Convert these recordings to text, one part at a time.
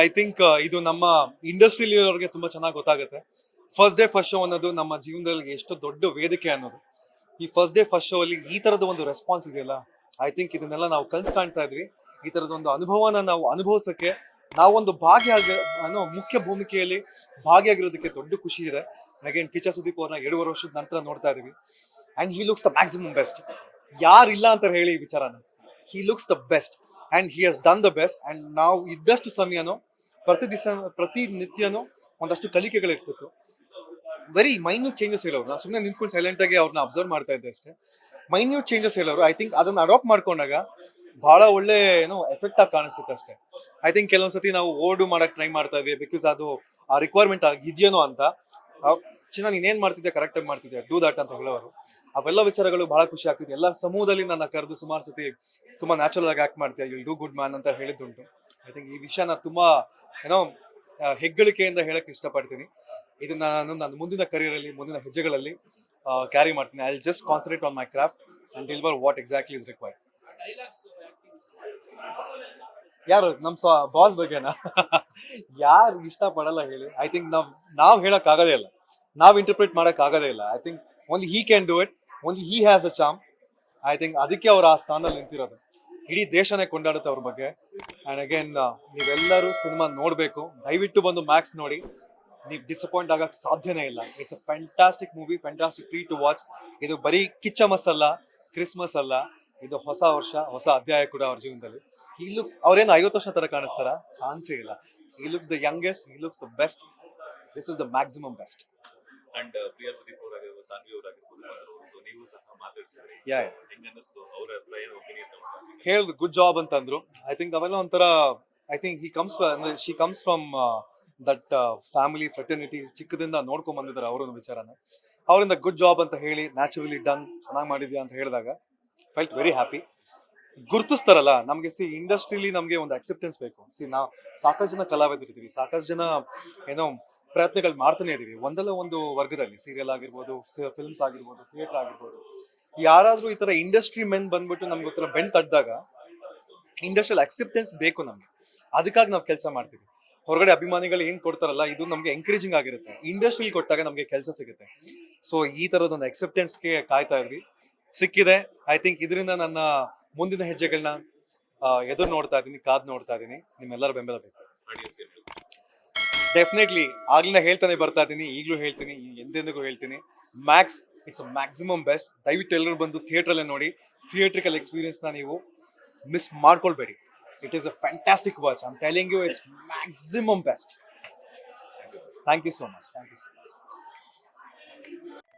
I think ಇದು ನಮ್ಮ ಇಂಡಸ್ಟ್ರಿಯಲ್ಲಿ ಇರೋರಿಗೆ ತುಂಬಾ ಚೆನ್ನಾಗಿ ಗೊತ್ತಾಗುತ್ತೆ. ಫಸ್ಟ್ ಡೇ ಫಸ್ಟ್ ಶೋ ಅನ್ನೋದು ನಮ್ಮ ಜೀವನದಲ್ಲಿ ಎಷ್ಟು ದೊಡ್ಡ ವೇದಿಕೆ ಅನ್ನೋದು. ಈ ಫಸ್ಟ್ ಡೇ ಫಸ್ಟ್ ಶೋ ಅಲ್ಲಿ ಈ ತರದ ಒಂದು ರೆಸ್ಪಾನ್ಸ್ ಇದೆಯಲ್ಲ, ಐ ಥಿಂಕ್ ಇದನ್ನೆಲ್ಲ ನಾವು ಕನ್ಸು ಕಾಣ್ತಾ ಇದ್ವಿ. ಈ ತರದ ಒಂದು ಅನುಭವನ ನಾವು ಅನುಭವಿಸಕ್ಕೆ ನಾವೊಂದು ಮುಖ್ಯ ಭೂಮಿಕೆಯಲ್ಲಿ ಭಾಗಿಯಾಗಿರೋದಕ್ಕೆ ದೊಡ್ಡ ಖುಷಿ ಇದೆ. ಅಗೇನ್ ಕಿಚ್ಚ ಸುದೀಪ್ ಅವ್ರನ್ನ 2.5 ವರ್ಷದ ನಂತರ ನೋಡ್ತಾ ಇದೀವಿ. And he looks the maximum best. ಯಾರಿಲ್ಲ ಅಂತ ಹೇಳಿ ಈ ವಿಚಾರನ, ಹಿ looks the best and he has done the best. And ನಾವು ಇದ್ದಷ್ಟು ಸಮಯನೂ ಪ್ರತಿನಿತ್ಯನೂ ಒಂದಷ್ಟು ಕಲಿಕೆಗಳಿರ್ತಿತ್ತು. ವೆರಿ ಮೈನ್ಯೂಟ್ ಚೇಂಜಸ್ ಹೇಳೋರು. ನಾನು ಸುಮ್ಮನೆ ನಿಂತ್ಕೊಂಡು ಸೈಲೆಂಟ್ ಆಗಿ ಅವ್ರನ್ನ ಅಬ್ಸರ್ವ್ ಮಾಡ್ತಾ ಇದ್ದೆ ಅಷ್ಟೇ. ಮೈನ್ಯೂಟ್ ಚೇಂಜಸ್ ಹೇಳೋರು. ಐ ಥಿಂಕ್ ಅದನ್ನ ಅಡಾಪ್ಟ್ ಮಾಡ್ಕೊಂಡಾಗ ಬಹಳ ಒಳ್ಳೆ ಎಫೆಕ್ಟ್ ಆಗಿ ಕಾಣಿಸುತ್ತೆ ಅಷ್ಟೇ. ಐ ಥಿಂಕ್ ಕೆಲವೊಂದ್ಸತಿ ನಾವು ಓಡು ಮಾಡಕ್ ಟ್ರೈ ಮಾಡ್ತಾ ಇದ್ವಿ, ಬಿಕಾಸ್ ಅದು ಆ ರಿಕ್ವೈರ್ಮೆಂಟ್ ಆಗಿದೆಯೇನೋ ಅಂತ. ಚಿನ್ನ ನೀನೇನ್ ಮಾಡ್ತಿದ್ದೆ, ಕರೆಕ್ಟ್ ಆಗಿ ಮಾಡ್ತಿದ್ದೆ, ಡೂ ದಟ್ ಅಂತ ಹೇಳೋರು. ಅವೆಲ್ಲ ವಿಚಾರಗಳು ಬಹಳ ಖುಷಿ ಆಗ್ತಿದೆ. ಎಲ್ಲ ಸಮೂಹದಲ್ಲಿ ನನ್ನ ಕರೆದು ಸುಮಾರು ಸತಿ ತುಂಬಾ ನ್ಯಾಚುರಲ್ ಆಗಿ ಆಕ್ಟ್ ಮಾಡ್ತೀಯ, ವಿಲ್ ಡೂ ಗುಡ್ ಮ್ಯಾನ್ ಅಂತ ಹೇಳಿದ್ದುಂಟು. ಐ ಥಿಂಕ್ ಈ ವಿಷಯನ ತುಂಬಾ ಹೆಗ್ಗಳಿಕೆಯಿಂದ ಹೇಳಕ್ ಇಷ್ಟಪಡ್ತೀನಿ. ಇದನ್ನ ನಾನು ನನ್ನ ಮುಂದಿನ ಕರಿಯರಲ್ಲಿ, ಮುಂದಿನ ಹೆಜ್ಜೆಗಳಲ್ಲಿ ಕ್ಯಾರಿ ಮಾಡ್ತೀನಿ. I will just concentrate on my craft and deliver what exactly is required. ಯಾರು ನಮ್ ಬಾಸ್ ಬಗ್ಗೆನಾ? ಯಾರು ಇಷ್ಟ ಪಡಲ್ಲ ಹೇಳಿ? ಐ ಥಿಂಕ್ ನಾವ್ ಹೇಳಕ್ ಆಗೋದೇ ಇಲ್ಲ, ನಾವ್ ಇಂಟರ್ಪ್ರಿಟ್ ಮಾಡಕ್ ಆಗೋದೇ ಇಲ್ಲ. I think only he can do it, only he has a Cham. I think ಅದಕ್ಕೆ ಅವ್ರು ಆ ಸ್ಥಾನದಲ್ಲಿ ನಿಂತಿರೋದು. ಇಡೀ ದೇಶನೇ ಕೊಂಡಾಡುತ್ತೆ ಅವ್ರ ಬಗ್ಗೆ. ಅಂಡ್ ಅಗೇನ್ ನೀವೆಲ್ಲರೂ ಸಿನಿಮಾ ನೋಡ್ಬೇಕು, ದಯವಿಟ್ಟು ಬಂದು ಮ್ಯಾಕ್ಸ್ ನೋಡಿ. ನೀವು ಡಿಸಪಾಯಿಂಟ್ ಆಗಕ್ಕೆ ಸಾಧ್ಯನೇ ಇಲ್ಲ. It's a fantastic movie, fantastic treat to watch. ಇದು ಬರೀ ಕಿಚ್ಚಮಸ್ ಅಲ್ಲ, ಕ್ರಿಸ್ಮಸ್ ಅಲ್ಲ, ಇದು ಹೊಸ ವರ್ಷ, ಹೊಸ ಅಧ್ಯಾಯ ಕೂಡ ಅವ್ರ ಜೀವನದಲ್ಲಿ. ಹಿ ಲುಕ್ಸ್, ಅವ್ರೇನು 50 ವರ್ಷ ತರ ಕಾಣಿಸ್ತಾರ? ಚಾನ್ಸೇ ಇಲ್ಲ. He looks the youngest, he looks the best. This is the maximum best. And Priya Sudeep ಅವರಾಗಿರ್ಬೋದು, ಸಾನ್ವಿ ಅವರಾಗಿರ್ಬೋದು, ಸೊ ನೀವು ಸಹ ಮಾತಾಡ್ಸಿದ್ರಿ. ಹೆಂಗ ಅನ್ನಿಸ್ತು ಅವರ ಒಪಿನಿಯನ್? ಹೇಳಿದ್ರು ಗುಡ್ ಜಾಬ್ ಅಂತಂದ್ರು. ಐ ಥಿಂಕ್ ಅವೆಲ್ಲ ಒಂಥರ, I think she comes from that family fraternity. ಚಿಕ್ಕದಿಂದ ನೋಡ್ಕೊಂಡ್ ಬಂದಿದ್ದಾರೆ ಅವರೊಂದು ವಿಚಾರನ. ಅವರಿಂದ ಗುಡ್ ಜಾಬ್ ಅಂತ ಹೇಳಿ, ನ್ಯಾಚುರಲಿ ಡನ್, ಚೆನ್ನಾಗಿ ಮಾಡಿದ್ಯಾ ಅಂತ ಹೇಳಿದಾಗ ಫೆಲ್ಟ್ ವೆರಿ ಹ್ಯಾಪಿ. ಗುರ್ತಿಸ್ತಾರಲ್ಲ ನಮ್ಗೆ. ಇಂಡಸ್ಟ್ರಿಲಿ ನಮ್ಗೆ ಒಂದು ಅಕ್ಸೆಪ್ಟೆನ್ಸ್ ಬೇಕು. ನಾವು ಸಾಕಷ್ಟು ಜನ ಕಲಾವಿದರಿದ್ದೀವಿ, ಸಾಕಷ್ಟು ಜನ ಪ್ರಯತ್ನಗಳು ಮಾಡ್ತಾನೆ ಇದೀವಿ ಒಂದಲ್ಲ ಒಂದು ವರ್ಗದಲ್ಲಿ. ಸೀರಿಯಲ್ ಆಗಿರ್ಬೋದು, ಫಿಲ್ಮ್ಸ್ ಆಗಿರ್ಬೋದು, ಥಿಯೇಟರ್ ಆಗಿರ್ಬೋದು. ಯಾರಾದ್ರೂ ಈ ತರ ಇಂಡಸ್ಟ್ರಿ ಮೆನ್ ಬಂದ್ಬಿಟ್ಟು ನಮ್ಗೆ ಈ ತರ ಬೆನ್ ತಡ್ದಾಗ ಇಂಡಸ್ಟ್ರಿಯಲ್ ಅಕ್ಸೆಪ್ಟೆನ್ಸ್ ಬೇಕು ನಮ್ಗೆ. ಅದಕ್ಕಾಗಿ ನಾವು ಕೆಲಸ ಮಾಡ್ತೀವಿ. ಹೊರಗಡೆ ಅಭಿಮಾನಿಗಳು ಏನ್ ಕೊಡ್ತಾರಲ್ಲ, ಇದು ನಮ್ಗೆ ಎಂಕರೇಜಿಂಗ್ ಆಗಿರುತ್ತೆ. ಇಂಡಸ್ಟ್ರಿಲಿ ಕೊಟ್ಟಾಗ ನಮ್ಗೆ ಕೆಲಸ ಸಿಗುತ್ತೆ. ಸೊ ಈ ತರದೊಂದು ಅಕ್ಸೆಪ್ಟೆನ್ಸ್ಗೆ ಕಾಯ್ತಾ ಇದ್ವಿ, ಸಿಕ್ಕಿದೆ. ಐ ಥಿಂಕ್ ಇದರಿಂದ ನನ್ನ ಮುಂದಿನ ಹೆಜ್ಜೆಗಳನ್ನ ಎದುರು ನೋಡ್ತಾ ಇದ್ದೀನಿ, ಕಾದ್ ನೋಡ್ತಾ ಇದ್ದೀನಿ. ನಿಮ್ಮೆಲ್ಲರ ಬೆಂಬಲ ಬೇಕು. ಡೆಫಿನೆಟ್ಲಿ ಆಗ್ಲಿಂದ ಹೇಳ್ತಾನೆ ಬರ್ತಾ ಇದ್ದೀನಿ, ಈಗಲೂ ಹೇಳ್ತೀನಿ, ಎಂದೆಂದಿಗೂ ಹೇಳ್ತೀನಿ. Max it's a maximum best. ದಯವಿಟ್ಟು ಎಲ್ಲರೂ ಬಂದು ಥಿಯೇಟ್ರಲ್ಲೇ ನೋಡಿ. ಥಿಯೇಟ್ರಿಕಲ್ ಎಕ್ಸ್ಪೀರಿಯನ್ಸ್ನ ನೀವು ಮಿಸ್ ಮಾಡ್ಕೊಳ್ಬೇಡಿ. It is a fantastic watch. I am telling you, it's maximum best. Thank you so much. Thank you so much.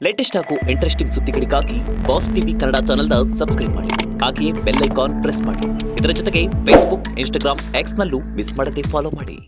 Latest ಹಾಗೂ ಇಂಟ್ರೆಸ್ಟಿಂಗ್ ಸುದ್ದಿಗಳಿಗಾಗಿ ಬಾಸ್ ಟಿವಿ ಕನ್ನಡ ಚಾನೆಲ್ನ ಸಬ್ಸ್ಕ್ರೈಬ್ ಮಾಡಿ. ಹಾಗೆಯೇ ಬೆಲ್ ಐಕಾನ್ ಪ್ರೆಸ್ ಮಾಡಿ. ಇದರ ಜೊತೆಗೆ ಫೇಸ್ಬುಕ್, ಇನ್ಸ್ಟಾಗ್ರಾಮ್, ಎಕ್ಸ್ನಲ್ಲೂ ಮಿಸ್ ಮಾಡದೆ follow ಮಾಡಿ.